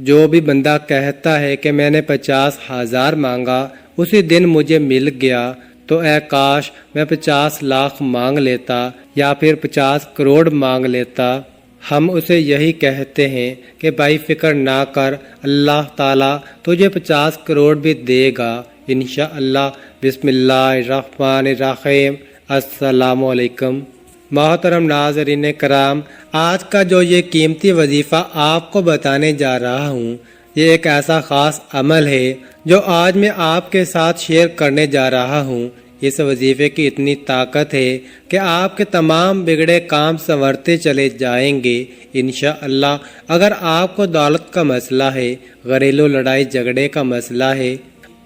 جو بھی بندہ کہتا ہے کہ میں نے 50,000 مانگا اسی دن مجھے مل گیا، تو اے کاش میں 50 لاکھ مانگ لیتا یا پھر 50 کروڑ مانگ لیتا۔ ہم اسے یہی کہتے ہیں کہ بھائی فکر نہ کر، اللہ تعالیٰ تجھے 50 کروڑ بھی دے گا انشاءاللہ۔ بسم اللہ الرحمن الرحیم۔ السلام علیکم۔ محترم ناظرین کرام، آج کا جو یہ قیمتی وظیفہ آپ کو بتانے جا رہا ہوں، یہ ایک ایسا خاص عمل ہے جو آج میں آپ کے ساتھ شیئر کرنے جا رہا ہوں۔ اس وظیفے کی اتنی طاقت ہے کہ آپ کے تمام بگڑے کام سنورتے چلے جائیں گے انشاءاللہ۔ اگر آپ کو دولت کا مسئلہ ہے، گھریلو لڑائی جھگڑے کا مسئلہ ہے،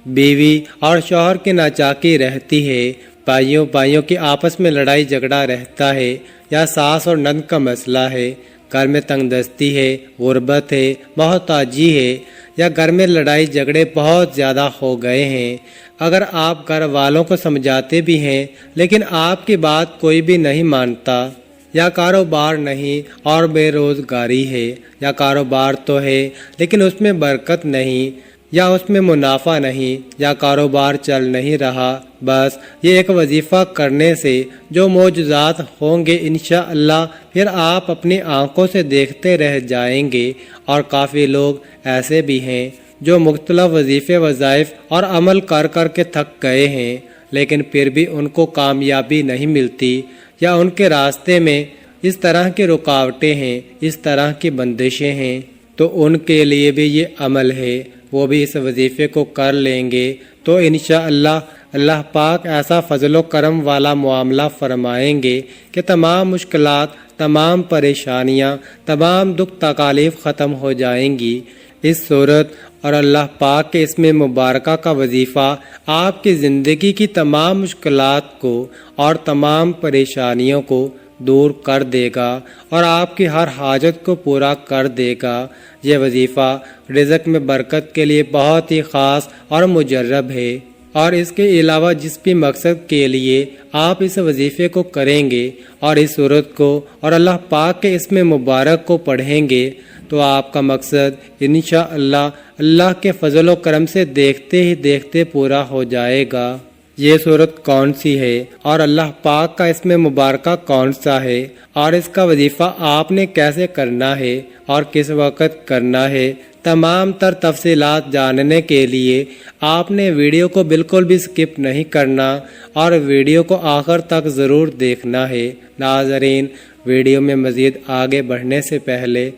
بیوی اور شوہر کی ناچاکی رہتی ہے، بھائیوں کی آپس میں لڑائی جھگڑا رہتا ہے، یا ساس اور نند کا مسئلہ ہے، گھر میں تنگ دستی ہے، غربت ہے، محتاجی ہے، یا گھر میں لڑائی جھگڑے بہت زیادہ ہو گئے ہیں، اگر آپ گھر والوں کو سمجھاتے بھی ہیں لیکن آپ کی بات کوئی بھی نہیں مانتا، یا کاروبار نہیں اور بے روزگاری ہے، یا کاروبار تو ہے لیکن اس میں برکت نہیں، یا اس میں منافع نہیں، یا کاروبار چل نہیں رہا، بس یہ ایک وظیفہ کرنے سے جو معجزات ہوں گے انشاءاللہ پھر آپ اپنی آنکھوں سے دیکھتے رہ جائیں گے۔ اور کافی لوگ ایسے بھی ہیں جو مختلف وظیفے وظائف اور عمل کر کر کے تھک گئے ہیں، لیکن پھر بھی ان کو کامیابی نہیں ملتی، یا ان کے راستے میں اس طرح کی رکاوٹیں ہیں، اس طرح کی بندشیں ہیں، تو ان کے لیے بھی یہ عمل ہے، وہ بھی اس وظیفے کو کر لیں گے تو انشاءاللہ اللہ پاک ایسا فضل و کرم والا معاملہ فرمائیں گے کہ تمام مشکلات، تمام پریشانیاں، تمام دکھ تکالیف ختم ہو جائیں گی۔ اس صورت اور اللہ پاک کے اسم مبارکہ کا وظیفہ آپ کی زندگی کی تمام مشکلات کو اور تمام پریشانیوں کو دور کر دے گا اور آپ کی ہر حاجت کو پورا کر دے گا۔ یہ وظیفہ رزق میں برکت کے لیے بہت ہی خاص اور مجرب ہے، اور اس کے علاوہ جس بھی مقصد کے لیے آپ اس وظیفے کو کریں گے اور اس صورت کو اور اللہ پاک کے اسم مبارک کو پڑھیں گے تو آپ کا مقصد انشاءاللہ اللہ کے فضل و کرم سے دیکھتے ہی دیکھتے پورا ہو جائے گا۔ یہ صورت کون سی ہے اور اللہ پاک کا اسم مبارکہ کون سا ہے اور اس کا وظیفہ آپ نے کیسے کرنا ہے اور کس وقت کرنا ہے، تمام تر تفصیلات جاننے کے لیے آپ نے ویڈیو کو بالکل بھی سکپ نہیں کرنا اور ویڈیو کو آخر تک ضرور دیکھنا ہے۔ ناظرین، ویڈیو میں مزید آگے بڑھنے سے پہلے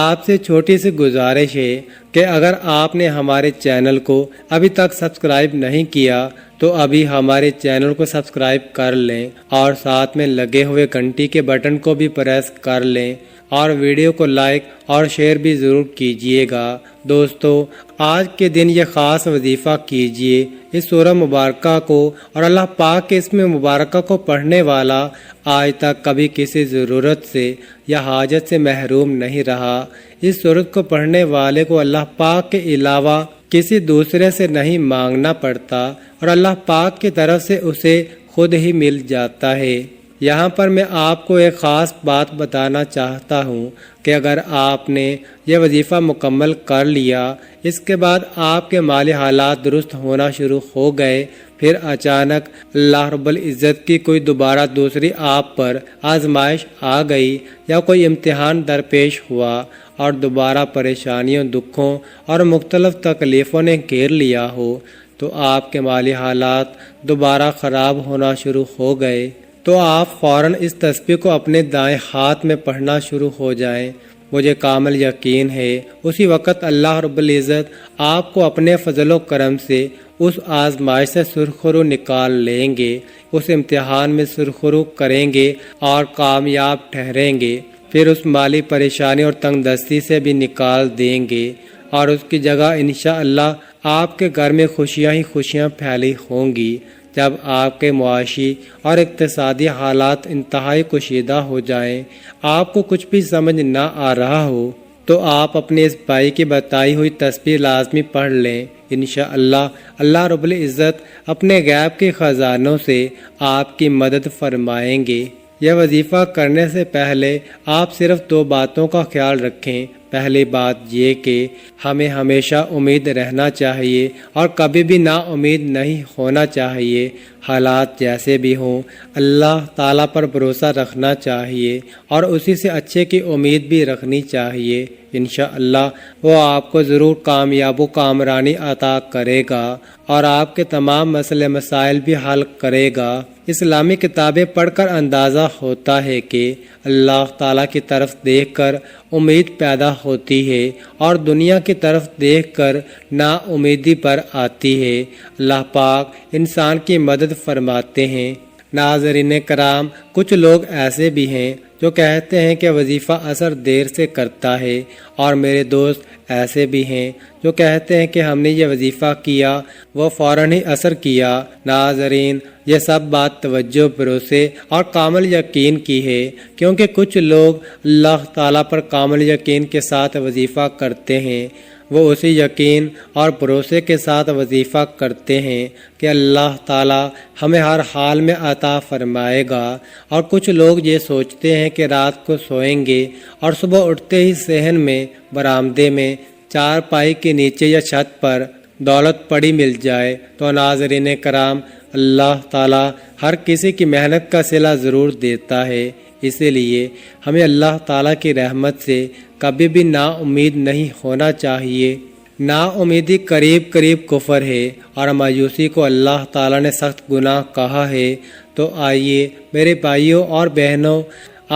آپ سے چھوٹی سی گزارش ہے کہ اگر آپ نے ہمارے چینل کو ابھی تک سبسکرائب نہیں کیا تو ابھی ہمارے چینل کو سبسکرائب کر لیں اور ساتھ میں لگے ہوئے گھنٹی کے بٹن کو بھی پریس کر لیں اور ویڈیو کو لائک اور شیئر بھی ضرور کیجئے گا۔ دوستو، آج کے دن یہ خاص وظیفہ کیجئے، اس سورہ مبارکہ کو اور اللہ پاک کے اسم مبارکہ کو پڑھنے والا آج تک کبھی کسی ضرورت سے یا حاجت سے محروم نہیں رہا۔ اس سورت کو پڑھنے والے کو اللہ پاک کے علاوہ کسی دوسرے سے نہیں مانگنا پڑتا اور اللہ پاک کی طرف سے اسے خود ہی مل جاتا ہے۔ یہاں پر میں آپ کو ایک خاص بات بتانا چاہتا ہوں کہ اگر آپ نے یہ وظیفہ مکمل کر لیا، اس کے بعد آپ کے مالی حالات درست ہونا شروع ہو گئے، پھر اچانک اللہ رب العزت کی کوئی دوبارہ دوسری آپ پر آزمائش آ گئی یا کوئی امتحان درپیش ہوا اور دوبارہ پریشانیوں، دکھوں اور مختلف تکلیفوں نے گھیر لیا ہو، تو آپ کے مالی حالات دوبارہ خراب ہونا شروع ہو گئے، تو آپ فوراً اس تسبیح کو اپنے دائیں ہاتھ میں پڑھنا شروع ہو جائیں۔ مجھے کامل یقین ہے اسی وقت اللہ رب العزت آپ کو اپنے فضل و کرم سے اس آزمائش سے سرخرو نکال لیں گے، اس امتحان میں سرخرو کریں گے اور کامیاب ٹھہریں گے، پھر اس مالی پریشانی اور تنگ دستی سے بھی نکال دیں گے اور اس کی جگہ انشاءاللہ آپ کے گھر میں خوشیاں ہی خوشیاں پھیلی ہوں گی۔ جب آپ کے معاشی اور اقتصادی حالات انتہائی کشیدہ ہو جائیں، آپ کو کچھ بھی سمجھ نہ آ رہا ہو، تو آپ اپنے اس بھائی کی بتائی ہوئی تسبیح لازمی پڑھ لیں۔ انشاءاللہ اللہ رب العزت اپنے غیب کے خزانوں سے آپ کی مدد فرمائیں گے۔ یہ وظیفہ کرنے سے پہلے آپ صرف 2 باتوں کا خیال رکھیں۔ پہلی بات یہ کہ ہمیں ہمیشہ امید رہنا چاہیے اور کبھی بھی نا امید نہیں ہونا چاہیے۔ حالات جیسے بھی ہوں اللہ تعالیٰ پر بھروسہ رکھنا چاہیے اور اسی سے اچھے کی امید بھی رکھنی چاہیے۔ انشاءاللہ وہ آپ کو ضرور کامیاب و کامرانی عطا کرے گا اور آپ کے تمام مسئلے مسائل بھی حل کرے گا۔ اسلامی کتابیں پڑھ کر اندازہ ہوتا ہے کہ اللہ تعالیٰ کی طرف دیکھ کر امید پیدا ہوتی ہے اور دنیا کی طرف دیکھ کر نا امیدی پر آتی ہے۔ اللہ پاک انسان کی مدد فرماتے ہیں۔ ناظرین کرام، کچھ لوگ ایسے بھی ہیں جو کہتے ہیں کہ وظیفہ اثر دیر سے کرتا ہے، اور میرے دوست ایسے بھی ہیں جو کہتے ہیں کہ ہم نے یہ وظیفہ کیا وہ فوراً ہی اثر کیا۔ ناظرین، یہ سب بات توجہ، بھروسے اور کامل یقین کی ہے، کیونکہ کچھ لوگ اللہ تعالیٰ پر کامل یقین کے ساتھ وظیفہ کرتے ہیں، وہ اسی یقین اور بھروسے کے ساتھ وظیفہ کرتے ہیں کہ اللہ تعالیٰ ہمیں ہر حال میں عطا فرمائے گا، اور کچھ لوگ یہ سوچتے ہیں کہ رات کو سوئیں گے اور صبح اٹھتے ہی صحن میں، برآمدے میں، چار پائی کے نیچے یا چھت پر دولت پڑی مل جائے۔ تو ناظرین کرام، اللہ تعالیٰ ہر کسی کی محنت کا صلہ ضرور دیتا ہے، اسی لیے ہمیں اللہ تعالیٰ کی رحمت سے کبھی بھی نا امید نہیں ہونا چاہیے۔ نا امیدی قریب قریب کفر ہے اور مایوسی کو اللہ تعالیٰ نے سخت گناہ کہا ہے۔ تو آئیے میرے بھائیوں اور بہنوں،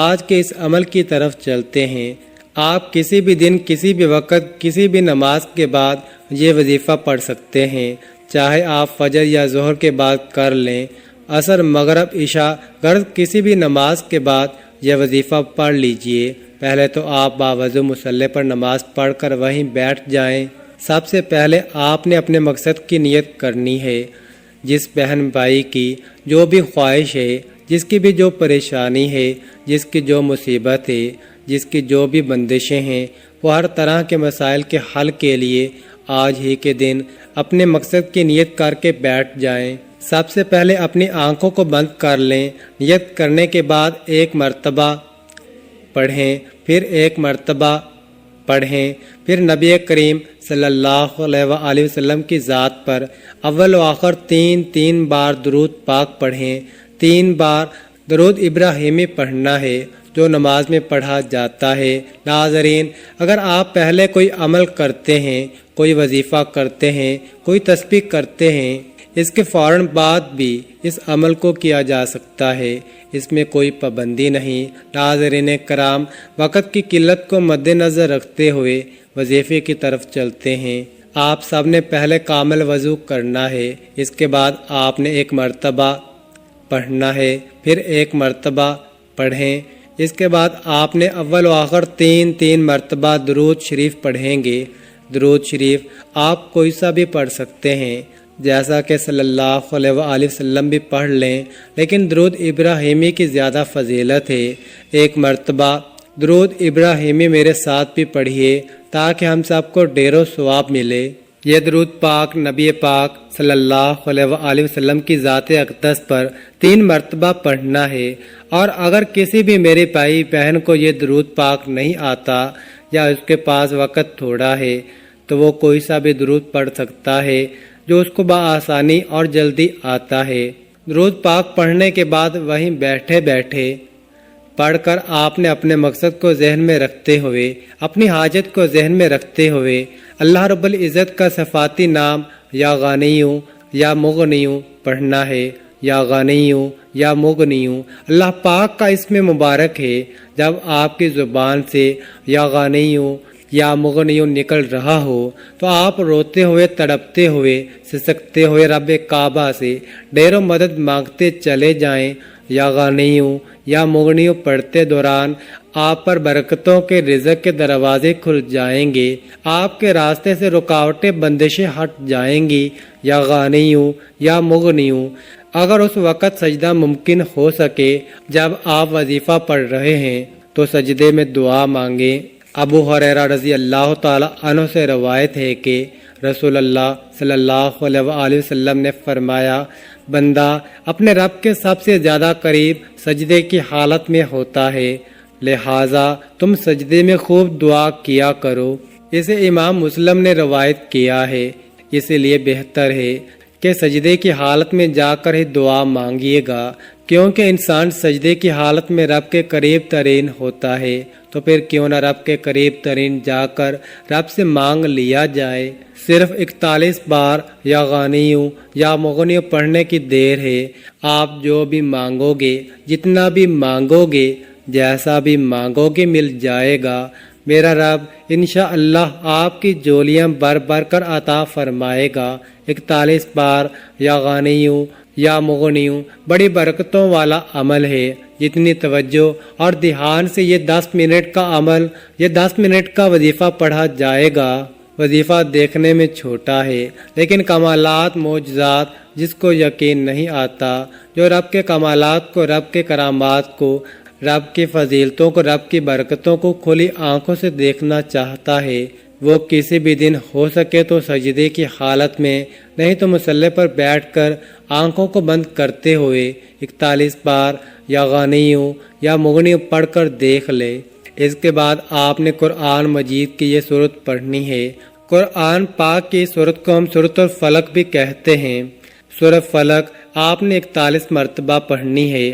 آج کے اس عمل کی طرف چلتے ہیں۔ آپ کسی بھی دن، کسی بھی وقت، کسی بھی نماز کے بعد یہ وظیفہ پڑھ سکتے ہیں، چاہے آپ فجر یا ظہر کے بعد کر لیں، عصر، مغرب، عشاء، غرض کسی بھی نماز کے بعد یہ وظیفہ پڑھ لیجئے۔ پہلے تو آپ باوضو مصلی پر نماز پڑھ کر وہیں بیٹھ جائیں۔ سب سے پہلے آپ نے اپنے مقصد کی نیت کرنی ہے۔ جس بہن بھائی کی جو بھی خواہش ہے، جس کی بھی جو پریشانی ہے، جس کی جو مصیبت ہے، جس کی جو بھی بندشیں ہیں، وہ ہر طرح کے مسائل کے حل کے لیے آج ہی کے دن اپنے مقصد کی نیت کر کے بیٹھ جائیں۔ سب سے پہلے اپنی آنکھوں کو بند کر لیں۔ نیت کرنے کے بعد ایک مرتبہ پڑھیں، پھر ایک مرتبہ پڑھیں، پھر نبی کریم صلی اللہ علیہ وآلہ وسلم کی ذات پر اول و آخر تین بار درود پاک پڑھیں۔ 3 بار درود ابراہیمی پڑھنا ہے جو نماز میں پڑھا جاتا ہے۔ ناظرین، اگر آپ پہلے کوئی عمل کرتے ہیں، کوئی وظیفہ کرتے ہیں، کوئی تسبیح کرتے ہیں، اس کے فوراً بعد بھی اس عمل کو کیا جا سکتا ہے، اس میں کوئی پابندی نہیں۔ ناظرین کرام، وقت کی قلت کو مد نظر رکھتے ہوئے وظیفے کی طرف چلتے ہیں۔ آپ سب نے پہلے کامل وضو کرنا ہے، اس کے بعد آپ نے ایک مرتبہ پڑھنا ہے، پھر ایک مرتبہ پڑھیں۔ اس کے بعد آپ نے اول و آخر 3 مرتبہ درود شریف پڑھیں گے۔ درود شریف آپ کوئی سا بھی پڑھ سکتے ہیں، جیسا کہ صلی اللہ علیہ وآلہ وسلم بھی پڑھ لیں، لیکن درود ابراہیمی کی زیادہ فضیلت ہے۔ ایک مرتبہ درود ابراہیمی میرے ساتھ بھی پڑھیے تاکہ ہم سب کو ڈھیروں ثواب ملے۔ یہ درود پاک نبی پاک صلی اللہ علیہ وآلہ وسلم کی ذات اقدس پر 3 مرتبہ پڑھنا ہے، اور اگر کسی بھی میرے بھائی بہن کو یہ درود پاک نہیں آتا یا اس کے پاس وقت تھوڑا ہے تو وہ کوئی سا بھی درود پڑھ سکتا ہے جو اس کو بآسانی اور جلدی آتا ہے۔ درود پاک پڑھنے کے بعد وہیں بیٹھے بیٹھے پڑھ کر آپ نے اپنے مقصد کو ذہن میں رکھتے ہوئے، اپنی حاجت کو ذہن میں رکھتے ہوئے اللہ رب العزت کا صفاتی نام یا غنیوں یا مغنیوں پڑھنا ہے۔ یا غنیوں یا مغنیوں اللہ پاک کا اسم مبارک ہے۔ جب آپ کی زبان سے یا غنیوں یا مغنیوں نکل رہا ہو تو آپ روتے ہوئے، تڑپتے ہوئے، سسکتے ہوئے رب کعبہ سے ڈھیروں مدد مانگتے چلے جائیں۔ یا غنیوں یا مغنیوں پڑھتے دوران آپ پر برکتوں کے رزق کے دروازے کھل جائیں گے، آپ کے راستے سے رکاوٹیں، بندشیں ہٹ جائیں گی۔ یا غنیوں یا مغنیوں، اگر اس وقت سجدہ ممکن ہو سکے جب آپ وظیفہ پڑھ رہے ہیں تو سجدے میں دعا مانگیں۔ ابو ہریرہ رضی اللہ تعالی عنہ سے روایت ہے کہ رسول اللہ صلی اللہ علیہ وآلہ وسلم نے فرمایا، بندہ اپنے رب کے سب سے زیادہ قریب سجدے کی حالت میں ہوتا ہے، لہٰذا تم سجدے میں خوب دعا کیا کرو۔ اسے امام مسلم نے روایت کیا ہے، اسی لیے بہتر ہے کہ سجدے کی حالت میں جا کر ہی دعا مانگیے گا، کیونکہ انسان سجدے کی حالت میں رب کے قریب ترین ہوتا ہے، تو پھر کیوں نہ رب کے قریب ترین جا کر رب سے مانگ لیا جائے۔ صرف 41 بار یا غانیوں یا مغنیوں پڑھنے کی دیر ہے۔ آپ جو بھی مانگو گے، جتنا بھی مانگو گے، جیسا بھی مانگو گے مل جائے گا۔ میرا رب انشاءاللہ آپ کی جولیاں بھر بھر کر عطا فرمائے گا۔ 41 بار یا غانیوں یا مغنیوں بڑی برکتوں والا عمل ہے۔ جتنی توجہ اور دھیان سے یہ 10 منٹ کا عمل، یہ 10 منٹ کا وظیفہ پڑھا جائے گا۔ وظیفہ دیکھنے میں چھوٹا ہے، لیکن کمالات معجزات جس کو یقین نہیں آتا، جو رب کے کمالات کو، رب کے کرامات کو، رب کی فضیلتوں کو، رب کی برکتوں کو کھلی آنکھوں سے دیکھنا چاہتا ہے، وہ کسی بھی دن ہو سکے تو سجدے کی حالت میں، نہیں تو مصلی پر بیٹھ کر آنکھوں کو بند کرتے ہوئے 41 بار یا غانیوں یا مغنیوں پڑھ کر دیکھ لے۔ اس کے بعد آپ نے قرآن مجید کی یہ سورت پڑھنی ہے۔ قرآن پاک کی سورت کو ہم سورۃ الفلق بھی کہتے ہیں۔ سورۃ فلق آپ نے 41 مرتبہ پڑھنی ہے۔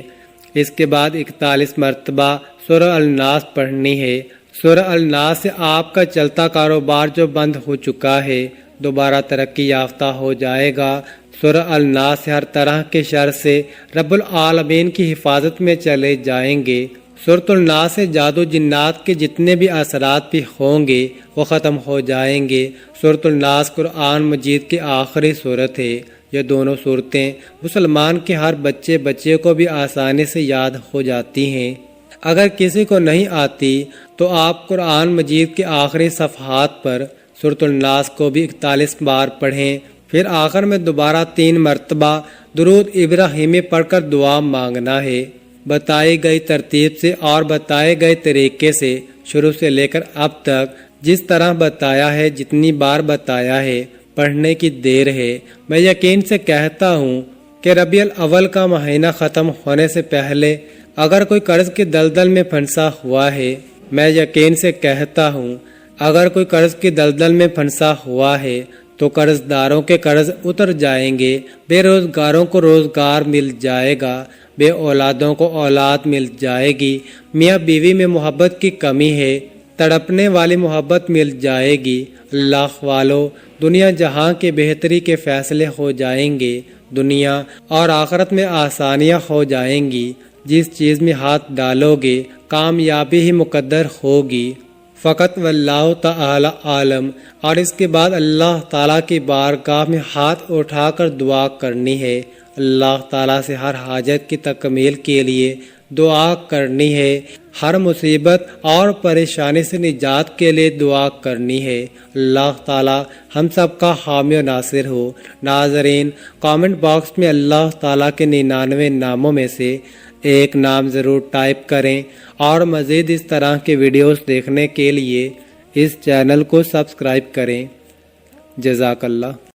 اس کے بعد 41 مرتبہ سورہ الناس پڑھنی ہے۔ سورہ الناس سے آپ کا چلتا کاروبار جو بند ہو چکا ہے دوبارہ ترقی یافتہ ہو جائے گا۔ سورہ الناس سے ہر طرح کے شر سے رب العالمین کی حفاظت میں چلے جائیں گے۔ سورۃ الناس سے جادو جنات کے جتنے بھی اثرات بھی ہوں گے وہ ختم ہو جائیں گے۔ سورۃ الناس قرآن مجید کی آخری سورت ہے۔ یہ دونوں صورتیں مسلمان کے ہر بچے کو بھی آسانی سے یاد ہو جاتی ہیں۔ اگر کسی کو نہیں آتی تو آپ قرآن مجید کے آخری صفحات پر سورۃ الناس کو بھی 41 بار پڑھیں، پھر آخر میں دوبارہ 3 مرتبہ درود ابراہیمی پڑھ کر دعا مانگنا ہے۔ بتائی گئی ترتیب سے اور بتائے گئے طریقے سے شروع سے لے کر اب تک جس طرح بتایا ہے، جتنی بار بتایا ہے، پڑھنے کی دیر ہے۔ میں یقین سے کہتا ہوں کہ ربیع الاول کا مہینہ ختم ہونے سے پہلے اگر کوئی قرض کی دلدل میں پھنسا ہوا ہے، میں یقین سے کہتا ہوں اگر کوئی قرض کی دلدل میں پھنسا ہوا ہے تو قرض داروں کے قرض اتر جائیں گے، بے روزگاروں کو روزگار مل جائے گا، بے اولادوں کو اولاد مل جائے گی، میاں بیوی میں محبت کی کمی ہے، تڑپنے والی محبت مل جائے گی۔ اللہ والو، دنیا جہاں کی بہتری کے فیصلے ہو جائیں گے، دنیا اور آخرت میں آسانیاں ہو جائیں گی۔ جس چیز میں ہاتھ ڈالو گے کامیابی ہی مقدر ہوگی۔ فقط واللہ تعالی عالم۔ اور اس کے بعد اللہ تعالیٰ کی بارگاہ میں ہاتھ اٹھا کر دعا کرنی ہے۔ اللہ تعالیٰ سے ہر حاجت کی تکمیل کے لیے دعا کرنی ہے، ہر مصیبت اور پریشانی سے نجات کے لیے دعا کرنی ہے۔ اللہ تعالیٰ ہم سب کا حامی و ناصر ہو۔ ناظرین، کامنٹ باکس میں اللہ تعالیٰ کے 99 ناموں میں سے ایک نام ضرور ٹائپ کریں، اور مزید اس طرح کے ویڈیوز دیکھنے کے لیے اس چینل کو سبسکرائب کریں۔ جزاک اللہ۔